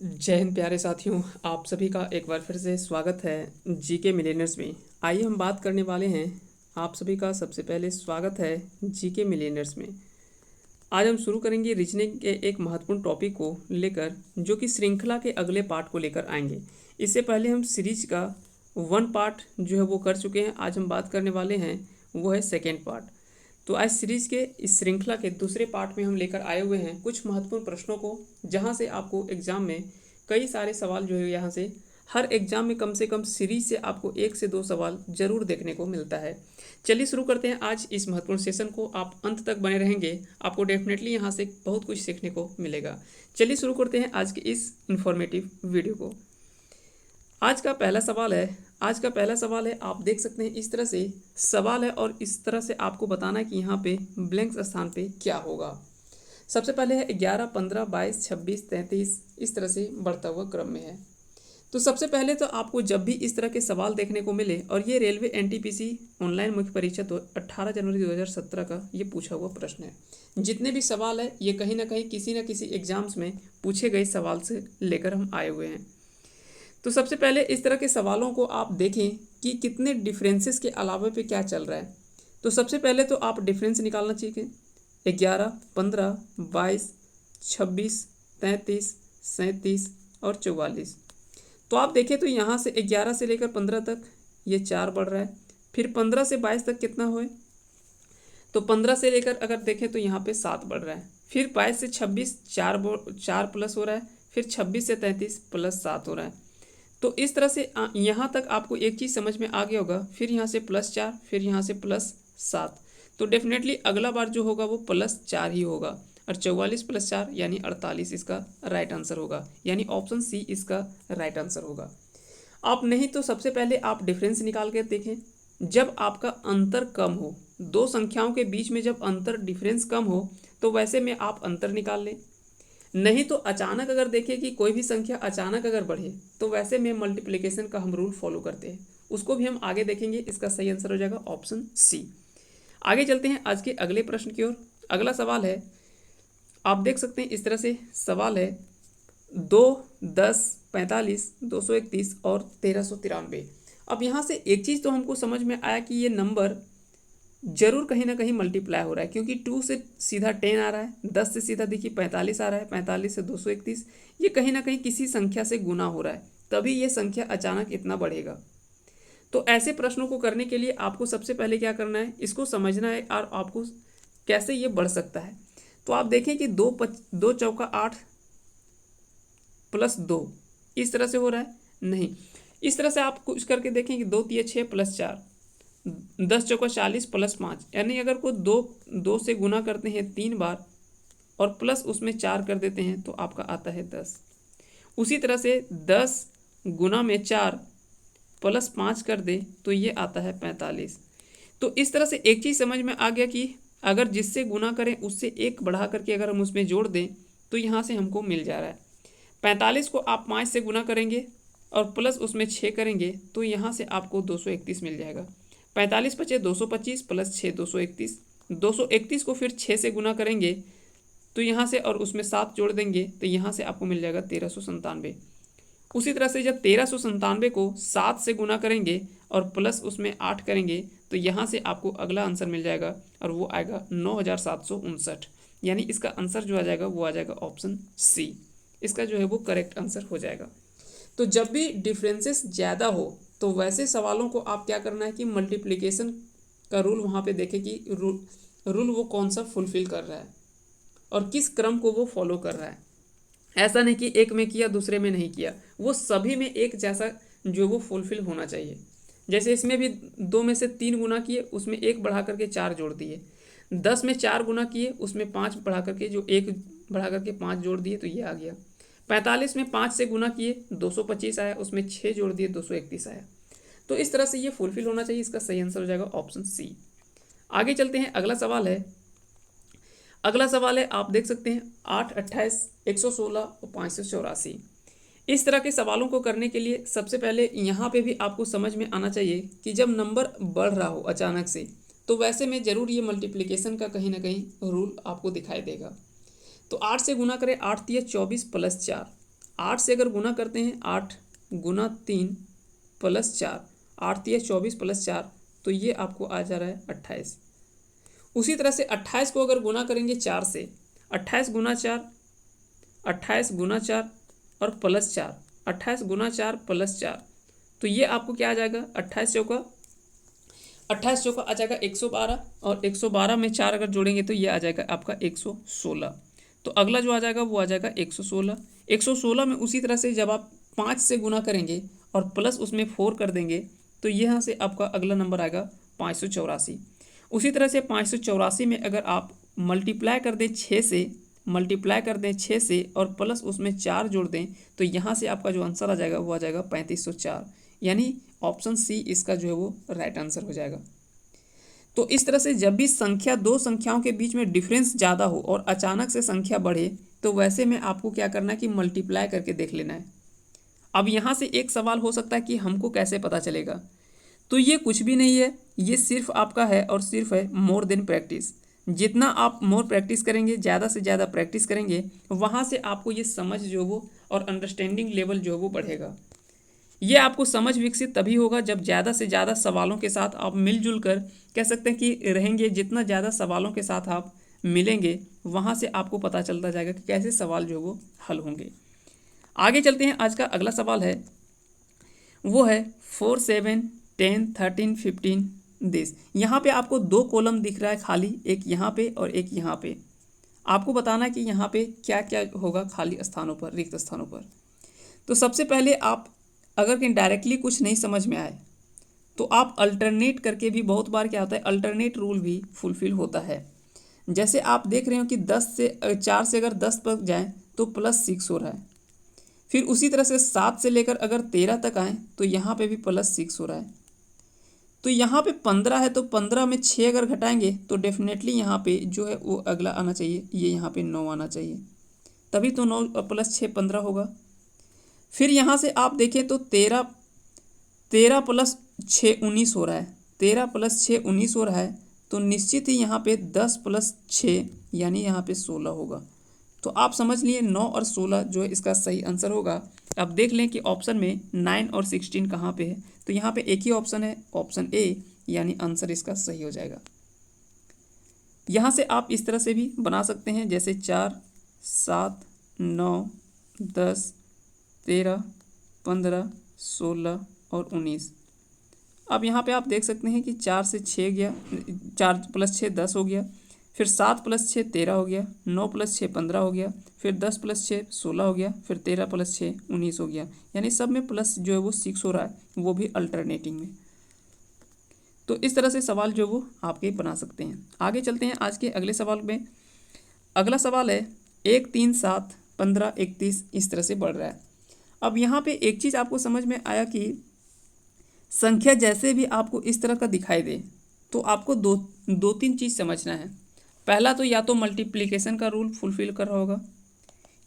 जय हिंद प्यारे साथियों, आप सभी का एक बार फिर से स्वागत है जीके मिलेनियर्स में। आइए हम बात करने वाले हैं, आप सभी का सबसे पहले स्वागत है जीके मिलेनियर्स में। आज हम शुरू करेंगे रीजनिंग के एक महत्वपूर्ण टॉपिक को लेकर, जो कि श्रृंखला के अगले पार्ट को लेकर आएंगे। इससे पहले हम सीरीज का 1 पार्ट जो है वो कर चुके हैं। आज हम बात करने वाले हैं वो है सेकेंड पार्ट। तो आज सीरीज के इस श्रृंखला के दूसरे पार्ट में हम लेकर आए हुए हैं कुछ महत्वपूर्ण प्रश्नों को, जहां से आपको एग्जाम में कई सारे सवाल जो है यहाँ से हर एग्जाम में कम से कम सीरीज से आपको 1 से 2 सवाल जरूर देखने को मिलता है। चलिए शुरू करते हैं आज इस महत्वपूर्ण सेशन को। आप अंत तक बने रहेंगे, आपको डेफिनेटली यहाँ से बहुत कुछ सीखने को मिलेगा। चलिए शुरू करते हैं आज के इस इंफॉर्मेटिव वीडियो को। आज का पहला सवाल है, आप देख सकते हैं इस तरह से सवाल है और इस तरह से आपको बताना है कि यहाँ पे ब्लैंक स्थान पे क्या होगा। सबसे पहले है 11, 15, 22, 26, 33, इस तरह से बढ़ता हुआ क्रम में है। तो सबसे पहले तो आपको जब भी इस तरह के सवाल देखने को मिले, और ये रेलवे एनटीपीसी ऑनलाइन मुख्य परीक्षा 18 जनवरी 2017 का ये पूछा हुआ प्रश्न है। जितने भी सवाल है ये कहीं ना कहीं किसी न किसी एग्जाम्स में पूछे गए सवाल से लेकर हम आए हुए हैं। तो सबसे पहले इस तरह के सवालों को आप देखें कि कितने डिफरेंसेस के अलावे पे क्या चल रहा है। तो सबसे पहले तो आप डिफरेंस निकालना चाहिए। 11, 15, 22, 26, 33, 37 और 44। तो आप देखें तो यहाँ से 11 से लेकर 15 तक ये 4 बढ़ रहा है। फिर 15 से 22 तक कितना हुए, तो 15 से लेकर अगर देखें तो यहाँ पे 7 बढ़ रहा है। फिर 22 से 26 4 प्लस हो रहा है। फिर 26 से 33 प्लस 7 हो रहा है। तो इस तरह से यहाँ तक आपको एक चीज़ समझ में आ गया होगा। फिर यहाँ से +4, फिर यहाँ से +7। तो डेफिनेटली अगला बार जो होगा वो +4 ही होगा, और 44 + 4 यानी 48 इसका राइट आंसर होगा, यानी ऑप्शन सी इसका राइट आंसर होगा। आप नहीं तो सबसे पहले आप डिफरेंस निकाल के देखें। जब आपका अंतर कम हो, दो संख्याओं के बीच में जब अंतर डिफरेंस कम हो, तो वैसे में आप अंतर निकाल लें। नहीं तो अचानक अगर देखें कि कोई भी संख्या अचानक अगर बढ़े, तो वैसे में मल्टीप्लिकेशन का हम रूल फॉलो करते हैं, उसको भी हम आगे देखेंगे। इसका सही आंसर हो जाएगा ऑप्शन सी। आगे चलते हैं आज के अगले प्रश्न की ओर। अगला सवाल है, आप देख सकते हैं इस तरह से सवाल है 2, 10, 45, 231 और 1393। अब यहाँ से एक चीज़ तो हमको समझ में आया कि ये नंबर जरूर कहीं ना कहीं मल्टीप्लाई हो रहा है, क्योंकि 2 से सीधा 10 आ रहा है, 10 से सीधा देखिए 45 आ रहा है, 45 से 231, ये कहीं ना कहीं किसी संख्या से गुना हो रहा है, तभी ये संख्या अचानक इतना बढ़ेगा। तो ऐसे प्रश्नों को करने के लिए आपको सबसे पहले क्या करना है, इसको समझना है और आपको कैसे ये बढ़ सकता है। तो आप देखें कि 2 चौका 8 +2 इस तरह से हो रहा है, नहीं, इस तरह से आप कुछ करके देखें कि 2 तिया 6 + 4, 10 चौका 40 +5, यानी अगर को दो से गुना करते हैं 3 बार और प्लस उसमें 4 कर देते हैं तो आपका आता है 10। उसी तरह से 10 गुना में 4 +5 कर दे तो ये आता है 45। तो इस तरह से एक चीज़ समझ में आ गया कि अगर जिससे गुना करें उससे 1 बढ़ा करके अगर हम उसमें जोड़ दें तो यहाँ से हमको मिल जा रहा है। 45 को आप 5 से गुना करेंगे और प्लस उसमें 6 करेंगे तो यहाँ से आपको 231 मिल जाएगा। 45 × 5 = 225 + 6 231। 231 को फिर 6 से गुना करेंगे तो यहाँ से और उसमें 7 जोड़ देंगे तो यहाँ से आपको मिल जाएगा 1397। उसी तरह से जब 1397 को 7 से गुना करेंगे और प्लस उसमें 8 करेंगे तो यहाँ से आपको अगला आंसर मिल जाएगा, और वो आएगा 9759। यानी इसका आंसर जो आ जाएगा वो आ जाएगा ऑप्शन सी, इसका जो है वो करेक्ट आंसर हो जाएगा। तो जब भी डिफरेंसेस ज़्यादा हो तो वैसे सवालों को आप क्या करना है कि मल्टीप्लिकेशन का रूल वहाँ पे देखें कि रूल वो कौन सा फुलफिल कर रहा है और किस क्रम को वो फॉलो कर रहा है। ऐसा नहीं कि एक में किया दूसरे में नहीं किया, वो सभी में एक जैसा जो वो फुलफिल होना चाहिए। जैसे इसमें भी 2 में से 3 गुना किए, उसमें 1 बढ़ा करके 4 जोड़ दिए। 10 में 4 गुना किए, उसमें 5 बढ़ा करके जो 1 बढ़ा करके 5 जोड़ दिए तो ये आ गया। 45 में 5 से गुना किए 225 आया, उसमें 6 जोड़ दिए 231 आया। तो इस तरह से ये फुलफिल होना चाहिए, इसका सही आंसर हो जाएगा ऑप्शन सी। आगे चलते हैं, अगला सवाल है, आप देख सकते हैं 8, 28, 116 और 584। इस तरह के सवालों को करने के लिए सबसे पहले यहाँ पे भी आपको समझ में आना चाहिए कि जब नंबर बढ़ रहा हो अचानक से, तो वैसे में ज़रूर ये मल्टीप्लिकेशन का कहीं ना कहीं रूल आपको दिखाई देगा। तो 8 से गुना करें, 8 × 24 + 4, 8 से अगर गुना करते हैं, 8 गुना 3 प्लस 4, 8 3 24 प्लस 4, तो ये आपको आ जा रहा है 28। उसी तरह से 28 को अगर गुना करेंगे 4 से, 28 गुना 4, 28 गुना 4 और प्लस 4, 28 गुना 4 प्लस 4, तो ये आपको क्या आ जाएगा, 28 चौका आ जाएगा 112, और 112 में 4 अगर जोड़ेंगे तो ये आ जाएगा आपका 116। तो अगला जो आ जाएगा वो आ जाएगा 116। 116 में उसी तरह से जब आप 5 से गुना करेंगे और प्लस उसमें 4 कर देंगे तो यहाँ से आपका अगला नंबर आएगा 584। उसी तरह से 584 में अगर आप मल्टीप्लाई कर दें 6 से और प्लस उसमें 4 जोड़ दें तो यहाँ से आपका जो आंसर आ जाएगा वो आ जाएगा 3504, यानी ऑप्शन सी इसका जो है वो राइट आंसर हो जाएगा। तो इस तरह से जब भी संख्या, दो संख्याओं के बीच में डिफरेंस ज़्यादा हो और अचानक से संख्या बढ़े तो वैसे में आपको क्या करना है कि मल्टीप्लाई करके देख लेना है। अब यहाँ से एक सवाल हो सकता है कि हमको कैसे पता चलेगा, तो ये कुछ भी नहीं है, ये सिर्फ आपका है और सिर्फ है मोर देन प्रैक्टिस। जितना आप मोर प्रैक्टिस करेंगे, ज़्यादा से ज़्यादा प्रैक्टिस करेंगे, वहाँ से आपको ये समझ जो वो और अंडरस्टैंडिंग लेवल जो वो बढ़ेगा। ये आपको समझ विकसित तभी होगा जब ज़्यादा से ज़्यादा सवालों के साथ आप मिलजुल कर कह सकते हैं कि रहेंगे। जितना ज़्यादा सवालों के साथ आप मिलेंगे वहाँ से आपको पता चलता जाएगा कि कैसे सवाल जो वो हल होंगे। आगे चलते हैं। आज का अगला सवाल है वो है 4 7 10 13 15 दिस। यहाँ पे आपको 2 कॉलम दिख रहा है खाली, एक यहाँ पे और एक यहाँ पे। आपको बताना है कि यहाँ पे क्या क्या होगा खाली स्थानों पर, रिक्त स्थानों पर। तो सबसे पहले आप अगर कहीं डायरेक्टली कुछ नहीं समझ में आए तो आप अल्टरनेट करके भी, बहुत बार क्या होता है अल्टरनेट रूल भी फुलफिल होता है। जैसे आप देख रहे हो कि 4 से अगर 10 पर जाएं तो +6 हो रहा है। फिर उसी तरह से 7 से लेकर अगर 13 तक आएँ तो यहाँ पे भी +6 हो रहा है। तो यहाँ पे 15 है तो 15 में 6 अगर घटाएंगे तो डेफिनेटली यहाँ पे जो है वो अगला आना चाहिए, ये यहाँ पे 9 आना चाहिए, तभी तो 9 + 6 15 होगा। फिर यहाँ से आप देखें तो 13 + 6 19 हो रहा है, 13 + 6 19 हो रहा है। तो निश्चित ही यहाँ पे 10 + 6 यानी यहाँ पे 16 होगा। तो आप समझ लिए 9 और 16 जो है इसका सही आंसर होगा। अब देख लें कि ऑप्शन में 9 और 16 कहाँ पे है, तो यहाँ पे एक ही ऑप्शन है, ऑप्शन ए, यानी आंसर इसका सही हो जाएगा। यहाँ से आप इस तरह से भी बना सकते हैं, जैसे 4 7 9 10 13 15 16 और 19। अब यहाँ पे आप देख सकते हैं कि 4 से 6 गया, 4 + 6 10 हो गया, फिर 7 + 6 13 हो गया, 9 + 6 15 हो गया, फिर 10 + 6 16 हो गया, फिर 13 + 6 19 हो गया, यानी सब में प्लस जो है वो 6 हो रहा है, वो भी अल्टरनेटिंग में। तो इस तरह से सवाल जो वो आपके बना सकते हैं। आगे चलते हैं आज के अगले सवाल में। अगला सवाल है 1 3 7 15 31 इस तरह से बढ़ रहा है। अब यहाँ पे एक चीज़ आपको समझ में आया कि संख्या जैसे भी आपको इस तरह का दिखाई दे तो आपको दो तीन चीज़ समझना है। पहला तो या तो मल्टीप्लिकेशन का रूल फुलफिल कर रहा होगा,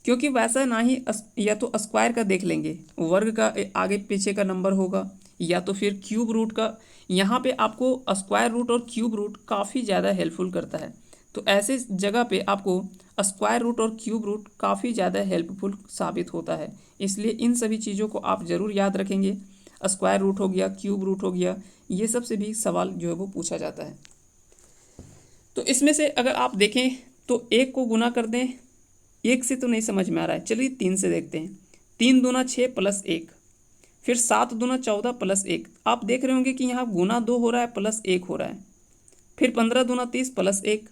क्योंकि वैसा ना ही या तो स्क्वायर का देख लेंगे, वर्ग का आगे पीछे का नंबर होगा, या तो फिर क्यूब रूट का। यहाँ पे आपको स्क्वायर रूट और क्यूब रूट काफ़ी ज़्यादा हेल्पफुल करता है। तो ऐसे जगह पे आपको स्क्वायर रूट और क्यूब रूट काफ़ी ज़्यादा हेल्पफुल साबित होता है। इसलिए इन सभी चीज़ों को आप ज़रूर याद रखेंगे। स्क्वायर रूट हो गया, क्यूब रूट हो गया, ये सब से भी सवाल जो है वो पूछा जाता है। तो इसमें से अगर आप देखें तो 1 को गुना कर दें, 1 से तो नहीं समझ में आ रहा है, चलिए 3 से देखते हैं। 3 दूना 6 + 1, फिर 7 दूना 14 + 1। आप देख रहे होंगे कि यहाँ गुना 2 हो रहा है प्लस 1 हो रहा है। फिर 15 दूना 30 + 1,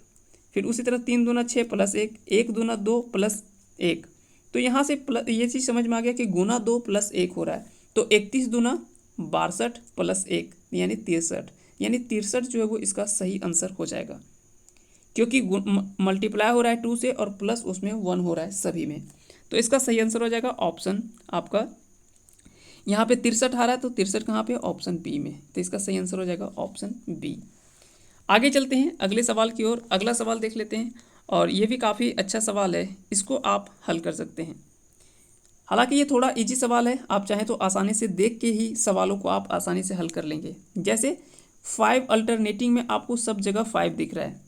फिर उसी तरह 3 दूना 6 + 1, 1 दूना 2 + 1। तो यहाँ से ये चीज़ समझ में आ गया कि गुना 2 + 1 हो रहा है। तो 31 दूना 62 + 1 यानी 63, यानी 63 जो है वो इसका सही आंसर हो जाएगा, क्योंकि मल्टीप्लाई हो रहा है 2 से और प्लस उसमें 1 हो रहा है सभी में। तो इसका सही आंसर हो जाएगा ऑप्शन आपका, यहाँ पे 63 आ रहा है तो 63 कहाँ पे, ऑप्शन बी में। तो इसका सही आंसर हो जाएगा ऑप्शन बी। आगे चलते हैं अगले सवाल की ओर। अगला सवाल देख लेते हैं, और ये भी काफ़ी अच्छा सवाल है, इसको आप हल कर सकते हैं। हालांकि ये थोड़ा इजी सवाल है, आप चाहें तो आसानी से देख के ही सवालों को आप आसानी से हल कर लेंगे। जैसे 5 अल्टरनेटिंग में आपको सब जगह 5 दिख रहा है,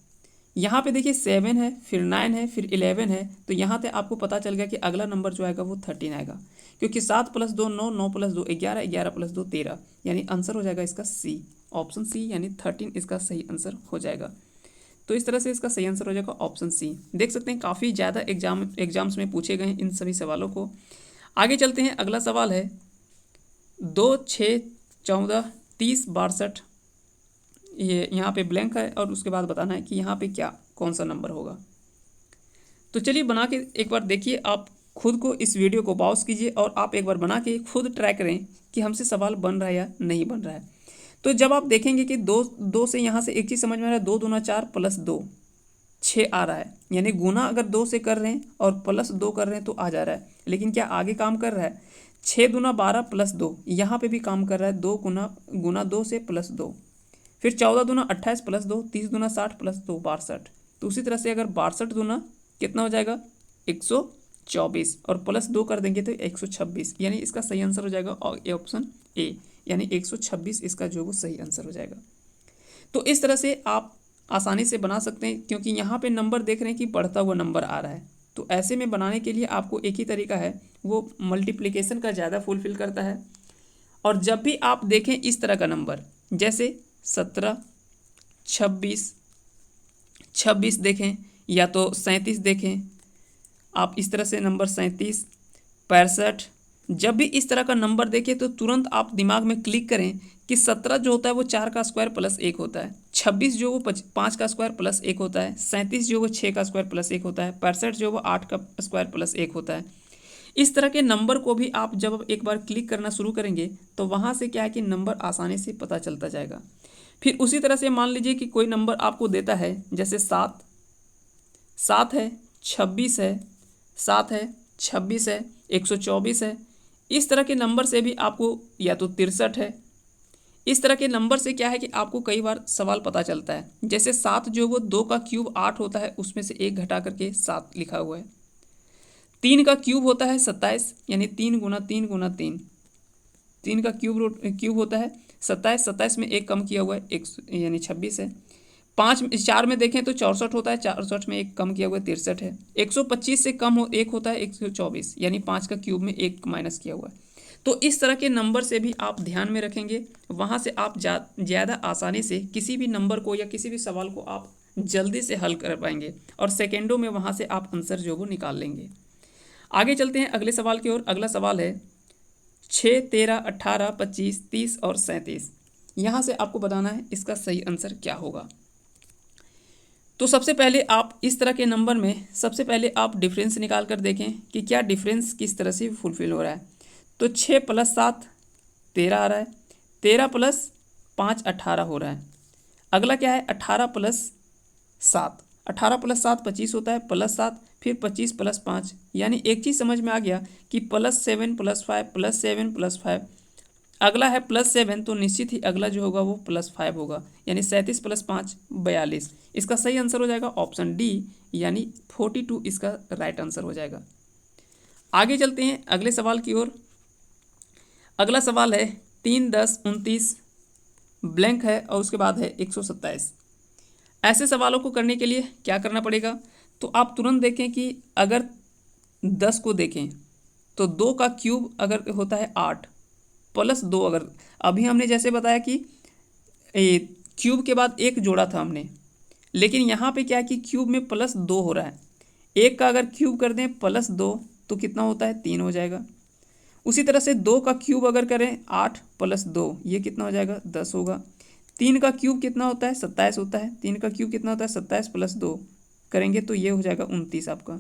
यहाँ पे देखिए 7 है, फिर 9 है, फिर 11 है, तो यहाँ से आपको पता चल गया कि अगला नंबर जो आएगा वो 13 आएगा, क्योंकि 7 + 2 9, 9 + 2 11, 11 + 2 13, यानी आंसर हो जाएगा इसका सी, ऑप्शन सी, यानी 13 इसका सही आंसर हो जाएगा। तो इस तरह से इसका सही आंसर हो जाएगा ऑप्शन सी। देख सकते हैं काफ़ी ज़्यादा एग्जाम्स में पूछे गए हैं इन सभी सवालों को। आगे चलते हैं, अगला सवाल है 2 6 14 30 62, ये यहाँ पे ब्लैंक है और उसके बाद बताना है कि यहाँ पे क्या कौन सा नंबर होगा। तो चलिए बना के एक बार देखिए, आप खुद को इस वीडियो को पॉज कीजिए और आप एक बार बना के खुद ट्राई करें कि हमसे सवाल बन रहा है या नहीं बन रहा है। तो जब आप देखेंगे कि दो से यहाँ से एक चीज़ समझ में आ रहा है, 2 दूना 4 + 2 6 आ रहा है, यानी गुना अगर 2 से कर रहे हैं और +2 कर रहे हैं तो आ जा रहा है, लेकिन क्या आगे काम कर रहा है? 6 दूना 12 + 2, यहाँ पे भी काम कर रहा है, 2 गुना 2 से +2, फिर 14 दूना 28 + 2, 30 दूना 60 + 2 62। तो उसी तरह से अगर 62 दूना कितना हो जाएगा 124 और +2 कर देंगे तो 126, यानी इसका सही आंसर हो जाएगा ऑप्शन ए, यानी 126 इसका जो वो सही आंसर हो जाएगा। तो इस तरह से आप आसानी से बना सकते हैं, क्योंकि यहाँ पे नंबर देख रहे हैं कि बढ़ता हुआ नंबर आ रहा है। तो ऐसे में बनाने के लिए आपको एक ही तरीका है, वो मल्टीप्लिकेशन का ज़्यादा फुलफिल करता है। और जब भी आप देखें इस तरह का नंबर, जैसे 17 26 देखें या तो 37 देखें, आप इस तरह से नंबर 37 65, जब भी इस तरह का नंबर देखें तो तुरंत आप दिमाग में क्लिक करें कि 17 जो होता है वो 4 का स्क्वायर + 1 होता है, 26 जो वो 5 का स्क्वायर + 1 होता है, 37 जो वो 6 का स्क्वायर + 1 होता है, 65 जो वो 8 का स्क्वायर + 1 होता है। इस तरह के नंबर को भी आप जब एक बार क्लिक करना शुरू करेंगे तो वहाँ से क्या है कि नंबर आसानी से पता चलता जाएगा। फिर उसी तरह से मान लीजिए कि कोई नंबर आपको देता है, जैसे 7 है, 26 है, 7 है, 26 है, 124 है, इस तरह के नंबर से भी आपको, या तो 63 है, इस तरह के नंबर से क्या है कि आपको कई बार सवाल पता चलता है। जैसे 7 जो वो 2 का क्यूब 8 होता है, उसमें से 1 घटा करके 7 लिखा हुआ है। 3 का क्यूब होता है 27, यानी 3 × 3 × 3, 3 का क्यूब होता है 27, 27 में 1 कम किया हुआ है, 1 यानी 26 है। 4 में देखें तो 64 होता है, 64 में 1 कम किया हुआ है, 63 है। 125 से कम 1 होता है 124, यानी 5 का क्यूब में 1 माइनस किया हुआ है। तो इस तरह के नंबर से भी आप ध्यान में रखेंगे, वहाँ से आप ज़्यादा आसानी से किसी भी नंबर को या किसी भी सवाल को आप जल्दी से हल कर पाएंगे और सेकेंडों में वहाँ से आप आंसर जो वो निकाल लेंगे। आगे चलते हैं अगले सवाल की ओर। अगला सवाल है 6 13 18 25 30 और 37। यहाँ से आपको बताना है इसका सही आंसर क्या होगा। तो सबसे पहले आप इस तरह के नंबर में सबसे पहले आप डिफरेंस निकाल कर देखें कि क्या डिफरेंस किस तरह से फुलफिल हो रहा है। तो 6 + 7 13 आ रहा है, 13 + 5 18 हो रहा है। अगला क्या है 18 + 7, 18 + 7 25 होता है, +7 फिर 25 + 5, यानी एक चीज़ समझ में आ गया कि +7 + 5 +7 + 5। अगला है +7, तो निश्चित ही अगला जो होगा वो +5 होगा, यानी 37 + 5 42। इसका सही आंसर हो जाएगा ऑप्शन डी, यानी 42 इसका राइट आंसर हो जाएगा। आगे चलते हैं अगले सवाल की ओर। अगला सवाल है 3 10 29, ब्लैंक है और उसके बाद है 127। ऐसे सवालों को करने के लिए क्या करना पड़ेगा, तो आप तुरंत देखें कि अगर 10 को देखें तो 2 का क्यूब अगर होता है 8 + 2, अगर अभी हमने जैसे बताया कि क्यूब के बाद 1 जोड़ा था हमने, लेकिन यहाँ पे क्या है कि क्यूब में +2 हो रहा है। 1 का अगर क्यूब कर दें +2 तो कितना होता है 3 हो जाएगा। उसी तरह से 2 का क्यूब अगर करें 8 + 2, ये कितना हो जाएगा 10 होगा। 3 का क्यूब कितना होता है 27 होता है, 3 का क्यूब कितना होता है 27 + 2 करेंगे तो ये हो जाएगा 29 आपका।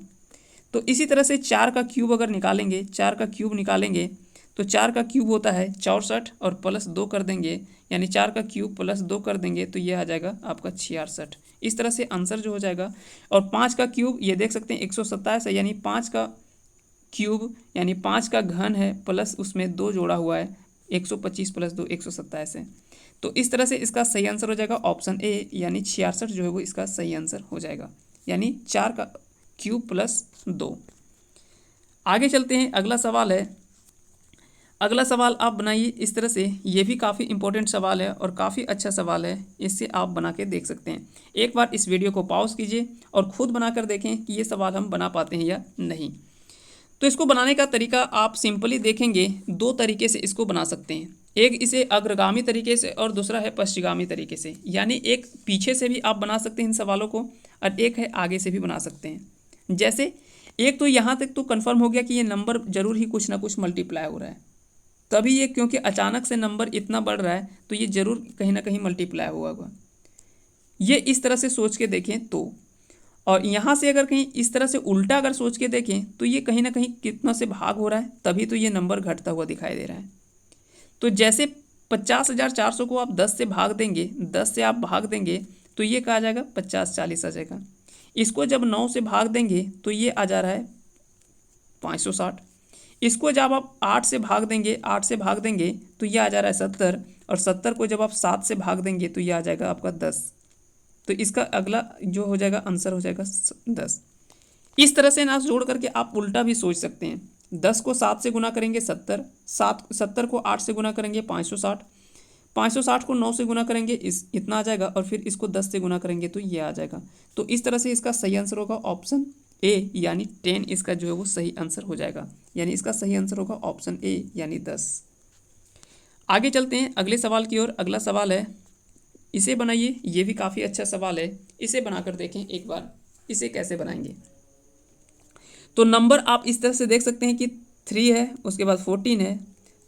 तो इसी तरह से 4 का क्यूब अगर निकालेंगे, 4 का क्यूब निकालेंगे तो 4 का क्यूब होता है 64 और +2 कर देंगे, यानी 4 का क्यूब +2 कर देंगे तो ये आ जाएगा आपका 66। इस तरह से आंसर जो हो जाएगा। और 5 का क्यूब ये देख सकते हैं 127 है, यानी 5 का क्यूब यानी 5 का घन है प्लस उसमें 2 जोड़ा हुआ है, 125 + 2 127 है। तो इस तरह से इसका सही आंसर हो जाएगा ऑप्शन ए, यानी 66 जो है वो इसका सही आंसर हो जाएगा, यानी 4 का क्यूब + 2। आगे चलते हैं, अगला सवाल है अगला सवाल आप बनाइए इस तरह से। ये भी काफ़ी इंपॉर्टेंट सवाल है और काफ़ी अच्छा सवाल है, इससे आप बना के देख सकते हैं। एक बार इस वीडियो को पॉज कीजिए और ख़ुद बनाकर देखें कि ये सवाल हम बना पाते हैं या नहीं। तो इसको बनाने का तरीका आप सिंपली देखेंगे, दो तरीके से इसको बना सकते हैं। एक इसे अग्रगामी तरीके से और दूसरा है पश्चिगामी तरीके से। यानी एक पीछे से भी आप बना सकते हैं इन सवालों को और एक है आगे से भी बना सकते हैं। जैसे एक तो यहाँ तक तो कन्फर्म हो गया कि ये नंबर जरूर ही कुछ ना कुछ मल्टीप्लाई हो रहा है, तभी ये, क्योंकि अचानक से नंबर इतना बढ़ रहा है तो ये जरूर कहीं ना कहीं मल्टीप्लाई हुआ होगा। ये इस तरह से सोच के देखें तो, और यहाँ से अगर कहीं इस तरह से उल्टा अगर सोच के देखें तो ये कहीं ना कहीं कितना से भाग हो रहा है, तभी तो ये नंबर घटता हुआ दिखाई दे रहा है। तो जैसे 50,400 को आप 10 से भाग देंगे, 10 से आप भाग देंगे तो ये कहा जाएगा 50-40 आ जाएगा। इसको जब 9 से भाग देंगे तो ये आ जा रहा है 560। इसको जब आप 8 से भाग देंगे, 8 से भाग देंगे तो ये आ जा रहा है 70, और 70 को जब आप 7 से भाग देंगे तो ये आ जाएगा आपका 10। तो इसका अगला जो हो जाएगा आंसर हो जाएगा 10। इस तरह से ना जोड़ करके आप उल्टा भी सोच सकते हैं। 10 को 7 से गुना करेंगे 70, 70 को 8 से गुना करेंगे 560, 560 को 9 से गुना करेंगे इतना आ जाएगा, और फिर इसको 10 से गुना करेंगे तो ये आ जाएगा। तो इस तरह से इसका सही आंसर होगा ऑप्शन ए, यानी 10 इसका जो है वो सही आंसर हो जाएगा। यानी इसका सही आंसर होगा ऑप्शन ए, यानी 10। आगे चलते हैं अगले सवाल की ओर। अगला सवाल है, इसे बनाइए। ये भी काफ़ी अच्छा सवाल है, इसे बनाकर देखें एक बार। इसे कैसे बनाएंगे? तो नंबर आप इस तरह से देख सकते हैं कि 3 है, उसके बाद 14 है,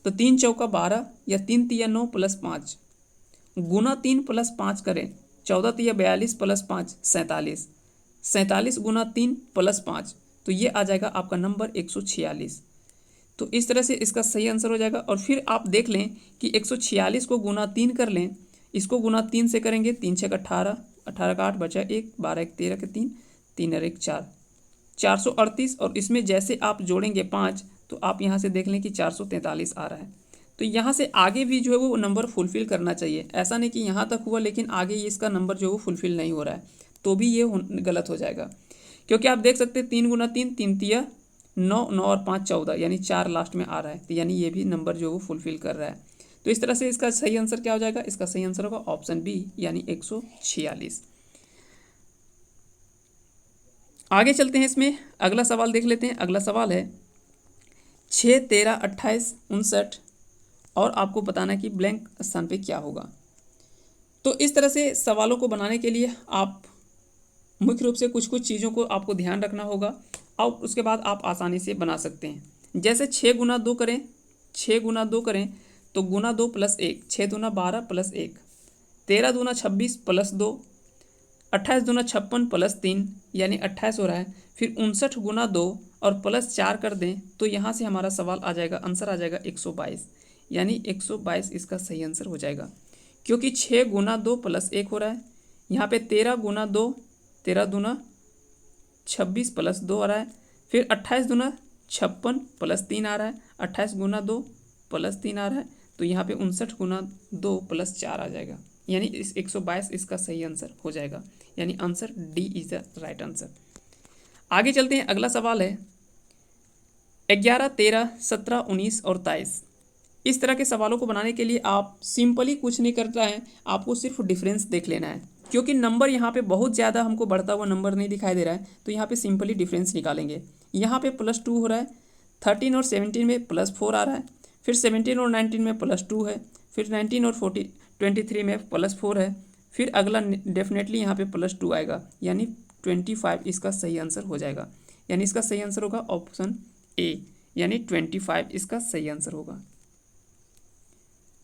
तो 3 चौका 12 या 3 तिया 9 प्लस 5 गुना 3 प्लस 5 करें, 14 तिया 42 प्लस 5 47, 47 गुना 3 प्लस 5, तो ये आ जाएगा आपका नंबर 146। तो इस तरह से इसका सही आंसर हो जाएगा। और फिर आप देख लें कि 146 को गुना 3 कर लें, इसको गुना 3 से करेंगे, 3 छः 18, 18 का 8 बचा 1, 12 1 13 के 3, 3 और 1 4, 438, और इसमें जैसे आप जोड़ेंगे 5 तो आप यहाँ से देख लें कि 443 आ रहा है। तो यहाँ से आगे भी जो है वो नंबर फुलफ़िल करना चाहिए। ऐसा नहीं कि यहाँ तक हुआ लेकिन आगे ये इसका नंबर जो है वो फुलफ़िल नहीं हो रहा है, तो भी ये गलत हो जाएगा। क्योंकि आप देख सकते हैं 3 गुना 3, 3 तिया 9, 9 और 5 14, यानी 4 लास्ट में आ रहा है, तो यानी ये भी नंबर जो वो फुलफ़िल कर रहा है। तो इस तरह से इसका सही आंसर क्या हो जाएगा? इसका सही आंसर होगा ऑप्शन बी, यानी 146। आगे चलते हैं, इसमें अगला सवाल देख लेते हैं। अगला सवाल है 6, 13, 28, 59, और आपको बताना है कि ब्लैंक स्थान पे क्या होगा। तो इस तरह से सवालों को बनाने के लिए आप मुख्य रूप से कुछ कुछ चीज़ों को आपको ध्यान रखना होगा, और उसके बाद आप आसानी से बना सकते हैं। जैसे 6 गुना 2 करें, 6 गुना 2 करें तो गुना 2 प्लस 1, 6 दूना 12 प्लस 1, 13 दूना 26 प्लस 2, 28 दूना 56 प्लस 3, यानी 28 हो रहा है। फिर 59 गुना 2 और प्लस 4 कर दें तो यहाँ से हमारा सवाल आ जाएगा, आंसर आ जाएगा 122, यानी 122 इसका सही आंसर हो जाएगा। क्योंकि 6 गुना 2 प्लस 1 हो रहा है, यहाँ पे 13 गुना 2, 13 दूना 26 प्लस 2 आ रहा है, फिर 28 दूना 56 प्लस 3 आ रहा है, 28 गुना 2 प्लस 3 आ रहा है, तो यहाँ पे 59 गुना 2 प्लस 4 आ जाएगा, यानी इस 122 इसका सही आंसर हो जाएगा। यानी answer D is the right answer. आगे चलते हैं, अगला सवाल है 11, 13, 17, 19 और 23। इस तरह के सवालों को बनाने के लिए आप सिंपली कुछ नहीं करता है, आपको सिर्फ डिफरेंस देख लेना है। क्योंकि नंबर यहाँ पे बहुत ज़्यादा हमको बढ़ता हुआ नंबर नहीं दिखाई दे रहा है, तो यहाँ पे सिंपली डिफरेंस निकालेंगे। यहाँ पे +2 हो रहा है, 13 और 17 में +4 आ रहा है, फिर 17 और 19 में +2 है, फिर 19 और 23 में +4 है, फिर अगला डेफिनेटली यहाँ पे +2 आएगा, यानी 25 इसका सही आंसर हो जाएगा। यानी इसका सही आंसर होगा ऑप्शन ए, यानी 25 इसका सही आंसर होगा।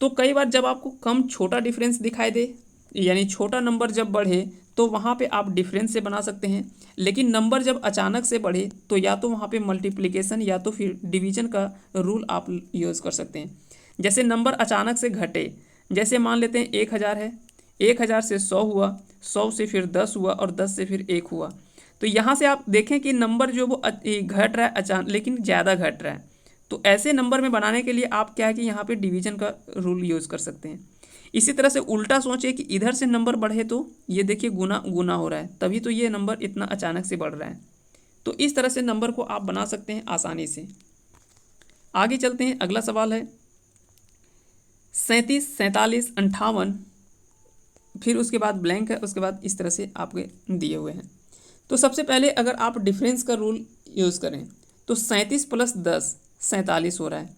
तो कई बार जब आपको कम छोटा डिफरेंस दिखाई दे, यानी छोटा नंबर जब बढ़े, तो वहाँ पे आप डिफरेंस से बना सकते हैं। लेकिन नंबर जब अचानक से बढ़े तो या तो वहाँ पे मल्टीप्लिकेशन या तो फिर डिवीजन का रूल आप यूज़ कर सकते हैं। जैसे नंबर अचानक से घटे, जैसे मान लेते हैं 1000 है, 1000 से 100 हुआ, 100 से फिर 10 हुआ और 10 से फिर 1 हुआ। तो यहाँ से आप देखें कि नंबर जो वो घट रहा है अचानक, लेकिन ज़्यादा घट रहा है। तो ऐसे नंबर में बनाने के लिए आप क्या है कि यहाँ पे डिवीजन का रूल यूज़ कर सकते हैं। इसी तरह से उल्टा सोचिए कि इधर से नंबर बढ़े तो ये देखिए गुना गुना हो रहा है, तभी तो ये नंबर इतना अचानक से बढ़ रहा है। तो इस तरह से नंबर को आप बना सकते हैं आसानी से। आगे चलते हैं, अगला सवाल है 37, 47, 58, फिर उसके बाद ब्लैंक है, उसके बाद इस तरह से आपके दिए हुए हैं। तो सबसे पहले अगर आप डिफरेंस का रूल यूज़ करें तो 37 + 10 47 हो रहा है,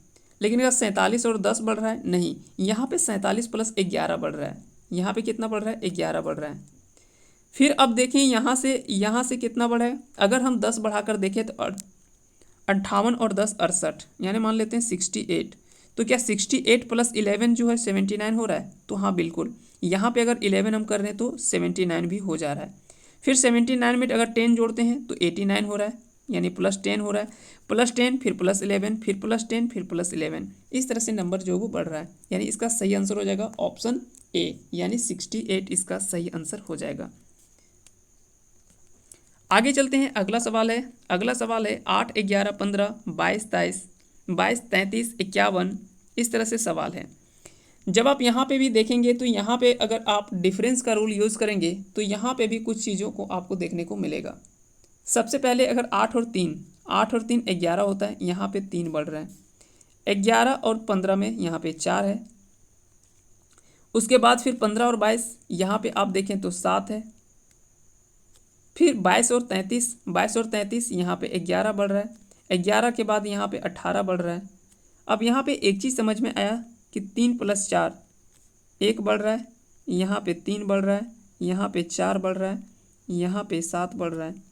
लेकिन अगर 47 और 10 बढ़ रहा है, नहीं, यहाँ पे 47 + 11 बढ़ रहा है। यहाँ पे कितना बढ़ रहा है? 11 बढ़ रहा है। फिर अब देखें यहाँ से कितना बढ़ा है। अगर हम 10 बढ़ाकर देखें तो 58 और 10 68, यानी मान लेते हैं 68। तो क्या 68 + 11 जो है 79 हो रहा है? तो हाँ बिल्कुल, यहाँ पे अगर 11 हम कर रहे हैं तो 79 भी हो जा रहा है। फिर 79 में अगर 10 जोड़ते हैं तो 89 हो रहा है, यानी +10 हो रहा है। +10 फिर +11 फिर +10 फिर +11, इस तरह से नंबर जो वो बढ़ रहा है। यानी इसका सही आंसर हो जाएगा ऑप्शन ए, यानी 68 इसका सही आंसर हो जाएगा। आगे चलते हैं, अगला सवाल है 8, 11, 15, 22, 23, 22, 33, 51, इस तरह से सवाल है। जब आप यहाँ पे भी देखेंगे तो यहाँ पे अगर आप डिफरेंस का रूल यूज़ करेंगे तो यहाँ पे भी कुछ चीज़ों को आपको देखने को मिलेगा। सबसे पहले अगर 8 और 3 11 होता है, यहाँ पे 3 बढ़ रहा है। 11 और 15 में यहाँ पे 4 है। उसके बाद फिर 15 और 22 यहाँ पे आप देखें तो 7 है। फिर 22 और 33 यहाँ पे 11 बढ़ रहा है। 11 के बाद यहाँ पे 18 बढ़ रहा है। अब यहाँ पे एक चीज़ समझ में आया कि 3 + 4 1 बढ़ रहा है, यहाँ पे 3 बढ़ रहा है, यहाँ पे 4 बढ़ रहा है, यहाँ पे 7 बढ़ रहा है।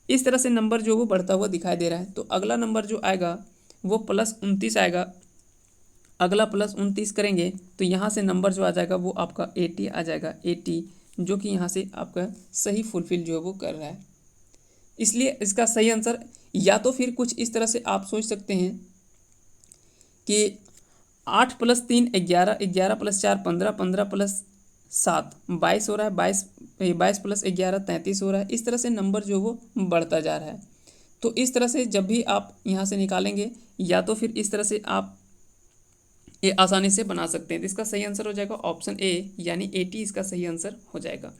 इस तरह से नंबर जो वो बढ़ता हुआ दिखाई दे रहा है। तो अगला नंबर जो आएगा वो +29 आएगा। अगला +29 करेंगे तो यहाँ से नंबर जो आ जाएगा वो आपका 80 आ जाएगा, 80, जो कि यहाँ से आपका सही फुलफिल जो है वो कर रहा है। इसलिए इसका सही आंसर, या तो फिर कुछ इस तरह से आप सोच सकते हैं कि 8 + 3 11, 11 + 4 15, 15 + 7 22 हो रहा है, 22 + 11 33 हो रहा है। इस तरह से नंबर जो वो बढ़ता जा रहा है। तो इस तरह से जब भी आप यहाँ से निकालेंगे या तो फिर इस तरह से आप ये आसानी से बना सकते हैं। तो इसका सही आंसर हो जाएगा ऑप्शन ए, यानी 80 इसका सही आंसर हो जाएगा।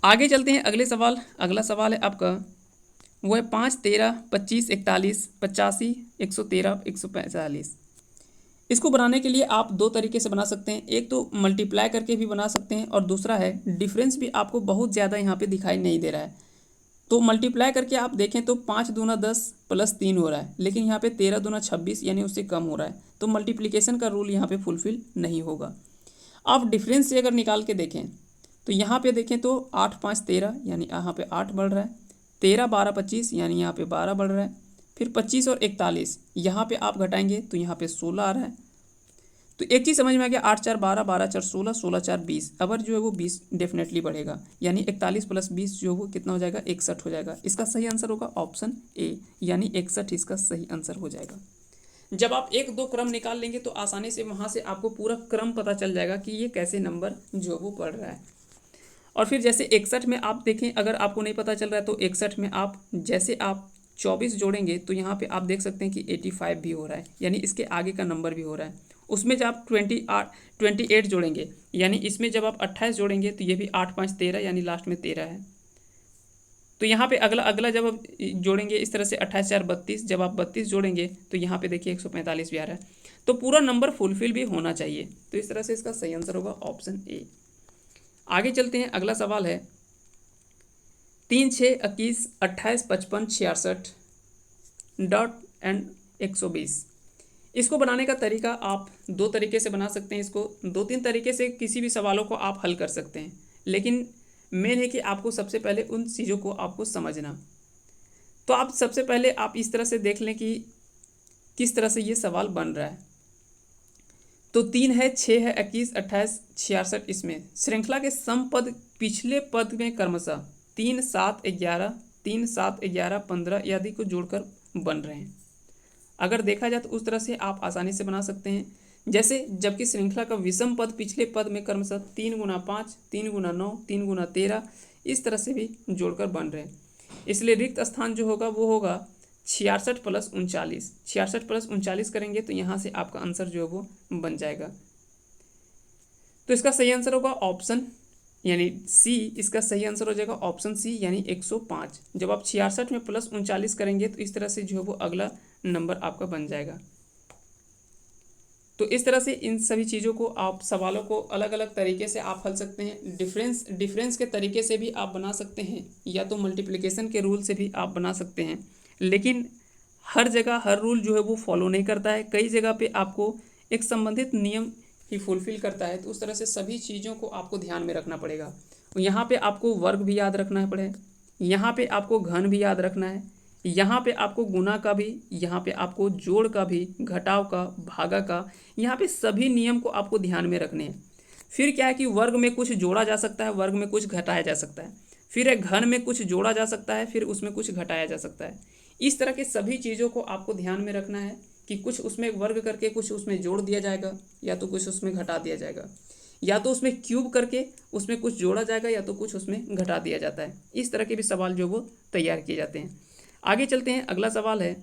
आगे चलते हैं, अगला सवाल है आपका, वो है 5, 13, 25, 41, 85, 113, 145। इसको बनाने के लिए आप दो तरीके से बना सकते हैं। एक तो मल्टीप्लाई करके भी बना सकते हैं और दूसरा है डिफरेंस भी आपको बहुत ज़्यादा यहाँ पे दिखाई नहीं दे रहा है। तो मल्टीप्लाई करके आप देखें तो 5 दूना 10 + 3 हो रहा है, लेकिन यहाँ पे 13 दूना 26, यानी उससे कम हो रहा है। तो मल्टीप्लिकेशन का रूल यहाँ पे फुलफिल नहीं होगा। आप डिफरेंस से अगर निकाल के देखें तो यहाँ पे देखें तो 8, 5, 13, यानी यहाँ पे 8 बढ़ रहा है। 13, 12, 25, यानी यहाँ पे 12 बढ़ रहा है। फिर 25 और 41 यहाँ पे आप घटाएंगे तो यहाँ पे 16 आ रहा है। तो एक चीज़ समझ में आ गया, 8, 4, 12, 12, 4, 16, 16, 4, 20। अबर जो है वो 20 डेफिनेटली बढ़ेगा, यानी 41 + 20 जो वो कितना हो जाएगा? 61 हो जाएगा। इसका सही आंसर होगा ऑप्शन ए, यानी 61 इसका सही आंसर हो जाएगा। जब आप 1-2 क्रम निकाल लेंगे तो आसानी से वहाँ से आपको पूरा क्रम पता चल जाएगा कि ये कैसे नंबर जो वो पढ़ रहा है। और फिर जैसे 61 में आप देखें, अगर आपको नहीं पता चल रहा है तो 61 में आप जैसे आप 24 जोड़ेंगे तो यहाँ पे आप देख सकते हैं कि 85 भी हो रहा है, यानी इसके आगे का नंबर भी हो रहा है। उसमें जब आप 28 जोड़ेंगे, यानी इसमें जब आप 28 जोड़ेंगे तो ये भी 8, 5, 13, यानी लास्ट में 13 है। तो यहाँ पे अगला जब आप जोड़ेंगे इस तरह से 28, 4, 32, जब आप 32 जोड़ेंगे तो यहाँ पे देखिए 145 भी आ रहा है। तो पूरा नंबर फुलफिल भी होना चाहिए। तो इस तरह से इसका सही आंसर होगा ऑप्शन ए। आगे चलते हैं, अगला सवाल है 3, 6, 21, 28, 55, 66 डॉट एंड 120। इसको बनाने का तरीका आप दो तरीके से बना सकते हैं। इसको 2-3 तरीके से किसी भी सवालों को आप हल कर सकते हैं, लेकिन मेन है कि आपको सबसे पहले उन चीज़ों को आपको समझना। तो आप सबसे पहले आप इस तरह से देख लें कि किस तरह से ये सवाल बन रहा है। तो 3 है, 6 है, 21, 28, 66। इसमें श्रृंखला के सम पद पिछले पद में क्रमशः 3, 7, 11, 3, 7, 11, 15 आदि को जोड़कर बन रहे हैं। अगर देखा जाए तो उस तरह से आप आसानी से बना सकते हैं। जैसे जबकि श्रृंखला का विषम पद पिछले पद में क्रमशः 3 × 5, 3 × 9, 3 × 13 इस तरह से भी जोड़कर बन रहे हैं। इसलिए रिक्त स्थान जो होगा वो होगा 66 + 39। 66 + 39 करेंगे तो यहाँ से आपका आंसर जो है वो बन जाएगा। तो इसका सही आंसर होगा ऑप्शन यानी सी। इसका सही आंसर हो जाएगा ऑप्शन सी, यानी 105। जब आप 66 में +39 करेंगे तो इस तरह से जो है वो अगला नंबर आपका बन जाएगा। तो इस तरह से इन सभी चीज़ों को आप सवालों को अलग अलग तरीके से आप हल सकते हैं। डिफरेंस के तरीके से भी आप बना सकते हैं, या तो मल्टीप्लिकेशन के रूल से भी आप बना सकते हैं। लेकिन हर जगह हर रूल जो है वो फॉलो नहीं करता है, कई जगह पे आपको एक संबंधित नियम ही फुलफिल करता है। तो उस तरह से सभी चीज़ों को आपको ध्यान में रखना पड़ेगा। यहाँ पे आपको वर्ग भी याद रखना पड़े, यहाँ पे आपको घन भी याद रखना है, यहाँ पे आपको गुणा का भी, यहाँ पे आपको जोड़ का भी, घटाव का, भागा का, यहाँ पे सभी नियम को आपको ध्यान में रखने हैं। फिर क्या है कि वर्ग में कुछ जोड़ा जा सकता है, वर्ग में कुछ घटाया जा सकता है। फिर एक घन में कुछ जोड़ा जा सकता है, फिर उसमें कुछ घटाया जा सकता है। इस तरह के सभी चीज़ों को आपको ध्यान में रखना है कि कुछ उसमें वर्ग करके कुछ उसमें जोड़ दिया जाएगा, या तो कुछ उसमें घटा दिया जाएगा, या तो उसमें क्यूब करके उसमें कुछ जोड़ा जाएगा, या तो कुछ उसमें घटा दिया जाता है। इस तरह के भी सवाल जो वो तैयार किए जाते हैं। आगे चलते हैं, अगला सवाल है।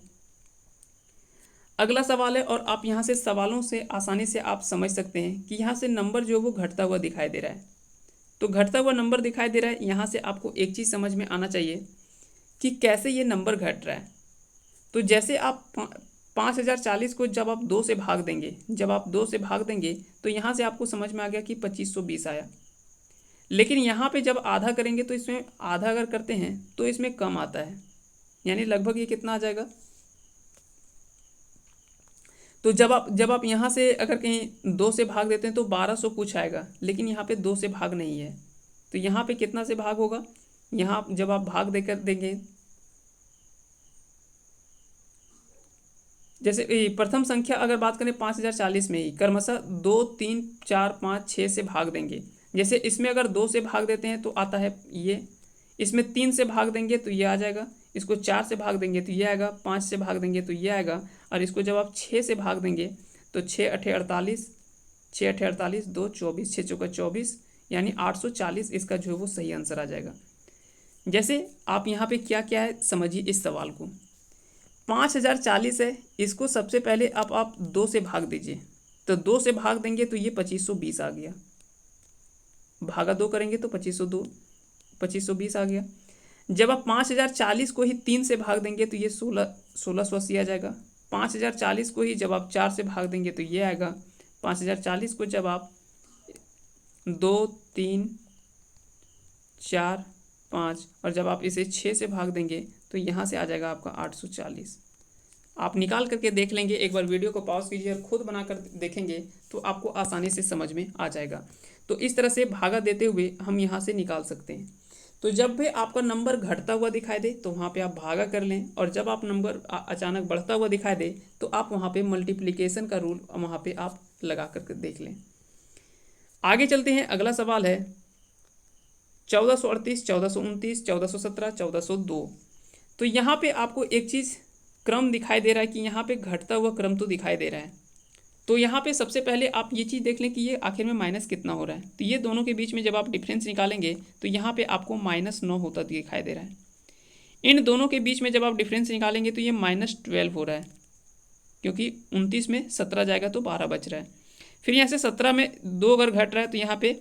और आप यहाँ से सवालों से आसानी से आप समझ सकते हैं कि यहाँ से नंबर जो वो घटता हुआ दिखाई दे रहा है। तो घटता हुआ नंबर दिखाई दे रहा है, यहाँ से आपको एक चीज़ समझ में आना चाहिए कि कैसे ये नंबर घट रहा है। तो जैसे आप 5040 को जब आप 2 से भाग देंगे, तो यहाँ से आपको समझ में आ गया कि 2520 आया। लेकिन यहाँ पे जब आधा करेंगे तो इसमें आधा अगर करते हैं तो इसमें कम आता है, यानी लगभग ये कितना आ जाएगा। तो जब आप यहाँ से अगर कहीं 2 से भाग देते हैं तो 1200 कुछ आएगा, लेकिन यहाँ पे 2 से भाग नहीं है। तो यहाँ पे कितना से भाग होगा, यहाँ जब आप भाग देकर देंगे, जैसे प्रथम संख्या अगर बात करें 5040 में ही क्रमशः 2, 3, 4, 5, 6 से भाग देंगे। जैसे इसमें अगर 2 से भाग देते हैं तो आता है ये, इसमें 3 से भाग देंगे तो ये आ जाएगा, इसको 4 से भाग देंगे तो ये आएगा, 5 से भाग देंगे तो ये आएगा, और इसको जब आप 6 से भाग देंगे तो 6 8 48, 6 8 48, 2 24, 6 चौका 24, यानी 840 इसका जो है वो सही आंसर आ जाएगा। जैसे आप यहाँ पे क्या क्या है समझिए इस सवाल को। 5040 है, इसको सबसे पहले आप 2 से भाग दीजिए, तो 2 से भाग देंगे तो ये 2520 आ गया, भागा 2 करेंगे तो 2520 आ गया। जब आप 5040 को ही 3 से भाग देंगे तो ये 1680 आ जाएगा। 5040 को ही जब आप 4 से भाग देंगे तो ये आएगा। 5040 को जब आप 2, 3, 4, 5 और जब आप इसे 6 से भाग देंगे तो यहाँ से आ जाएगा आपका 840। आप निकाल करके देख लेंगे, एक बार वीडियो को पॉज कीजिए और खुद बनाकर देखेंगे तो आपको आसानी से समझ में आ जाएगा। तो इस तरह से भागा देते हुए हम यहाँ से निकाल सकते हैं। तो जब भी आपका नंबर घटता हुआ दिखाई दे तो वहाँ पे आप भागा कर लें, और जब आप नंबर अचानक बढ़ता हुआ दिखाई दे तो आप वहाँ पे मल्टीप्लिकेशन का रूल वहाँ पे आप लगा करके देख लें। आगे चलते हैं, अगला सवाल है 1438, 1429, 1417, 1402। तो यहाँ पे आपको एक चीज़ क्रम दिखाई दे रहा है कि यहाँ पे घटता हुआ क्रम तो दिखाई दे रहा है। तो यहाँ पे सबसे पहले आप ये चीज़ देख लें कि ये आखिर में माइनस कितना हो रहा है। तो ये दोनों के बीच में जब आप डिफरेंस निकालेंगे तो यहाँ पे आपको -9 होता दिखाई दे रहा है। इन दोनों के बीच में जब आप डिफरेंस निकालेंगे तो ये -12 हो रहा है, क्योंकि 29 में 17 जाएगा तो 12 बच रहा है। फिर यहाँ से 17 में 2 अगर घट रहा है तो यहाँ पे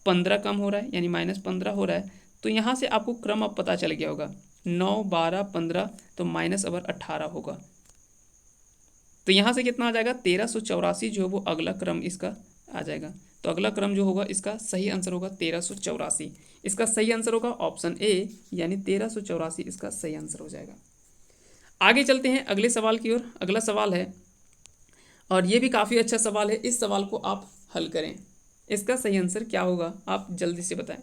15 कम हो रहा है, यानी -15 हो रहा है। तो यहाँ से आपको क्रम अब पता चल गया होगा, 9, 12, 15, तो -18 होगा। तो यहाँ से कितना आ जाएगा, 1384 जो है वो अगला क्रम इसका आ जाएगा। तो अगला क्रम जो होगा इसका सही आंसर होगा 1384। इसका सही आंसर होगा ऑप्शन ए, यानी 1384 इसका सही आंसर हो जाएगा। आगे चलते हैं अगले सवाल की ओर। अगला सवाल है, और ये भी काफ़ी अच्छा सवाल है, इस सवाल को आप हल करें। इसका सही आंसर क्या होगा आप जल्दी से बताएं।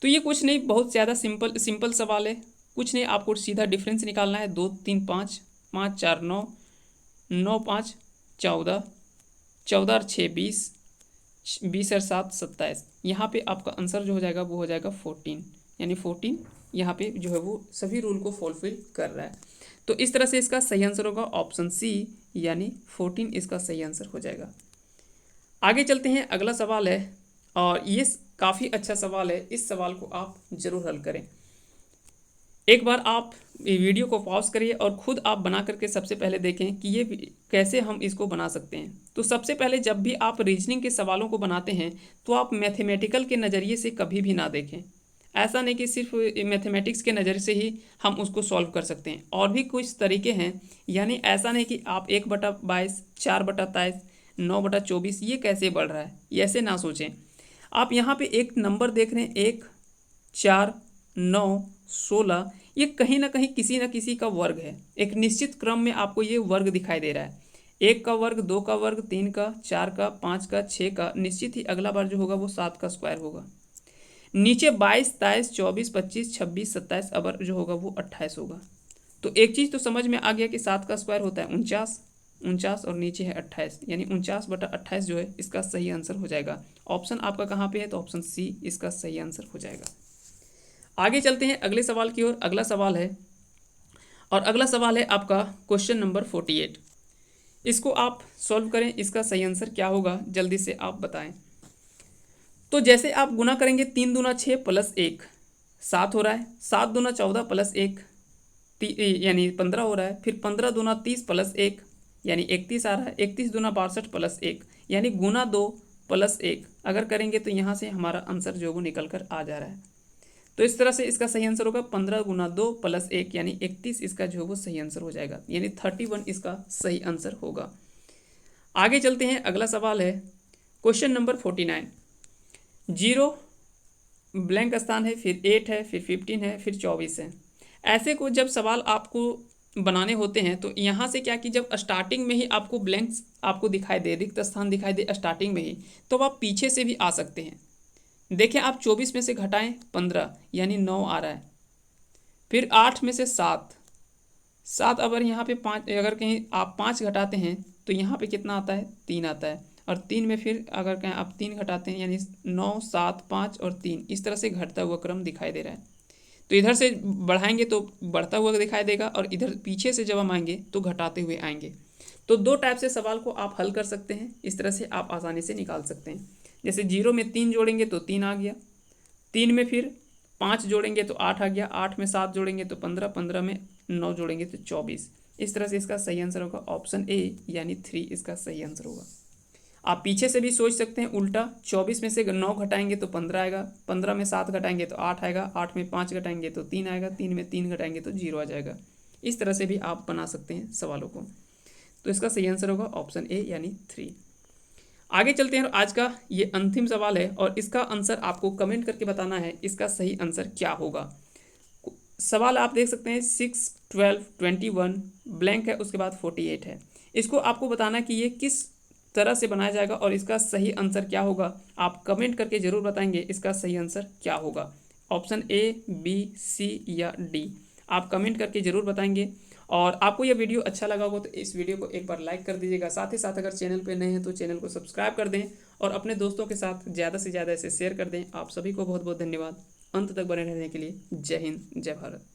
तो ये कुछ नहीं, बहुत ज़्यादा सिंपल सवाल है। कुछ नहीं, आपको सीधा डिफरेंस निकालना है। 2, 3, 5, 5, 4, 9, 9, 5, 14, 14 और 6, 20, 20 और 7, 27। यहाँ पे आपका आंसर जो हो जाएगा वो हो जाएगा 14, यानी 14 यहाँ पे जो है वो सभी रूल को फुलफिल कर रहा है। तो इस तरह से इसका सही आंसर होगा ऑप्शन सी, यानी 14 इसका सही आंसर हो जाएगा। आगे चलते हैं, अगला सवाल है, और ये काफ़ी अच्छा सवाल है। इस सवाल को आप ज़रूर हल करें। एक बार आप वीडियो को पॉज करिए और ख़ुद आप बना करके सबसे पहले देखें कि ये कैसे हम इसको बना सकते हैं। तो सबसे पहले जब भी आप रीजनिंग के सवालों को बनाते हैं तो आप मैथमेटिकल के नज़रिए से कभी भी ना देखें। ऐसा नहीं कि सिर्फ मैथमेटिक्स के नज़र से ही हम उसको सॉल्व कर सकते हैं, और भी कुछ तरीके हैं। यानी ऐसा नहीं कि आप 1/22, 4/23 9/24 ये कैसे बढ़ रहा है, ये ऐसे ना सोचें। आप यहाँ पे एक नंबर देख रहे हैं 1, 4, 9, 16, ये कहीं ना कहीं किसी न किसी का वर्ग है। एक निश्चित क्रम में आपको ये वर्ग दिखाई दे रहा है, 1 का वर्ग, 2 का वर्ग, 3 का, 4 का, 5 का, 6 का, निश्चित ही अगला बार जो होगा वो 7 का स्क्वायर होगा। नीचे 22, 23, 24, 25, 26, 27, अब जो होगा वो 28 होगा। तो एक चीज़ तो समझ में आ गया कि 7 का स्क्वायर होता है 49 और नीचे है 28, यानी 49/28 जो है इसका सही आंसर हो जाएगा। ऑप्शन आपका कहाँ पे है, तो ऑप्शन सी इसका सही आंसर हो जाएगा। आगे चलते हैं अगले सवाल की ओर। अगला सवाल है, और अगला सवाल है आपका क्वेश्चन नंबर 48। इसको आप सॉल्व करें, इसका सही आंसर क्या होगा जल्दी से आप बताएं। तो जैसे आप गुना करेंगे 3 दूना 6 प्लस 1 7 हो रहा है, 7 दूना 14 प्लस 1 यानी 15 हो रहा है, फिर 15 दूना 30 प्लस 1 यानी 31 आ रहा है, 31 दूना 62 प्लस 1 यानी गुना 2 प्लस 1 अगर करेंगे तो यहाँ से हमारा आंसर जो वो निकल कर आ जा रहा है। तो इस तरह से इसका सही आंसर होगा 15 गुना 2 प्लस 1 यानी 31 इसका जो है वो सही आंसर हो जाएगा, यानी 31 इसका सही आंसर होगा। आगे चलते हैं, अगला सवाल है क्वेश्चन नंबर 49। 0 ब्लैंक स्थान है, फिर 8 है, फिर 15 है, फिर 24 है। ऐसे को जब सवाल आपको बनाने होते हैं तो यहाँ से क्या कि जब स्टार्टिंग में ही आपको ब्लैंक्स आपको दिखाई दे, रिक्त स्थान दिखाई दे स्टार्टिंग में ही, तो आप पीछे से भी आ सकते हैं। देखें आप 24 में से घटाएं 15 यानी 9 आ रहा है, फिर 8 में से 7 अगर यहाँ पे 5 अगर कहीं आप 5 घटाते हैं तो यहाँ पे कितना आता है, 3 आता है, और 3 में फिर अगर कहीं आप 3 घटाते हैं यानी 9, 7, 5 और 3, इस तरह से घटता हुआ क्रम दिखाई दे रहा है। तो इधर से बढ़ाएंगे तो बढ़ता हुआ दिखाई देगा, और इधर पीछे से जब हम आएंगे तो घटाते हुए आएंगे। तो दो टाइप से सवाल को आप हल कर सकते हैं, इस तरह से आप आसानी से निकाल सकते हैं। जैसे 0 में 3 जोड़ेंगे तो 3 आ गया, 3 में फिर 5 जोड़ेंगे तो 8 आ गया, 8 में 7 जोड़ेंगे तो 15, 15 में 9 जोड़ेंगे तो 24। इस तरह से इसका सही आंसर होगा ऑप्शन ए यानी 3 इसका सही आंसर होगा। आप पीछे से भी सोच सकते हैं उल्टा, 24 में से 9 घटाएंगे तो 15 आएगा, 15 में 7 घटाएंगे तो 8 आएगा, 8 में 5 घटाएंगे तो 3 आएगा, 3 में 3 घटाएंगे तो 0 आ जाएगा। इस तरह से भी आप बना सकते हैं सवालों को। तो इसका सही आंसर होगा ऑप्शन ए यानी 3। आगे चलते हैं, और आज का ये अंतिम सवाल है और इसका आंसर आपको कमेंट करके बताना है इसका सही आंसर क्या होगा। सवाल आप देख सकते हैं 6, 12, 21 ब्लैंक है, उसके बाद 48 है। इसको आपको बताना कि ये किस तरह से बनाया जाएगा और इसका सही आंसर क्या होगा। आप कमेंट करके ज़रूर बताएंगे इसका सही आंसर क्या होगा, ऑप्शन ए, बी, सी या डी। आप कमेंट करके ज़रूर बताएंगे। और आपको यह वीडियो अच्छा लगा हो तो इस वीडियो को एक बार लाइक कर दीजिएगा, साथ ही साथ अगर चैनल पे नए हैं तो चैनल को सब्सक्राइब कर दें और अपने दोस्तों के साथ ज़्यादा से ज़्यादा इसे शेयर कर दें। आप सभी को बहुत बहुत धन्यवाद अंत तक बने रहने के लिए। जय हिंद, जय भारत।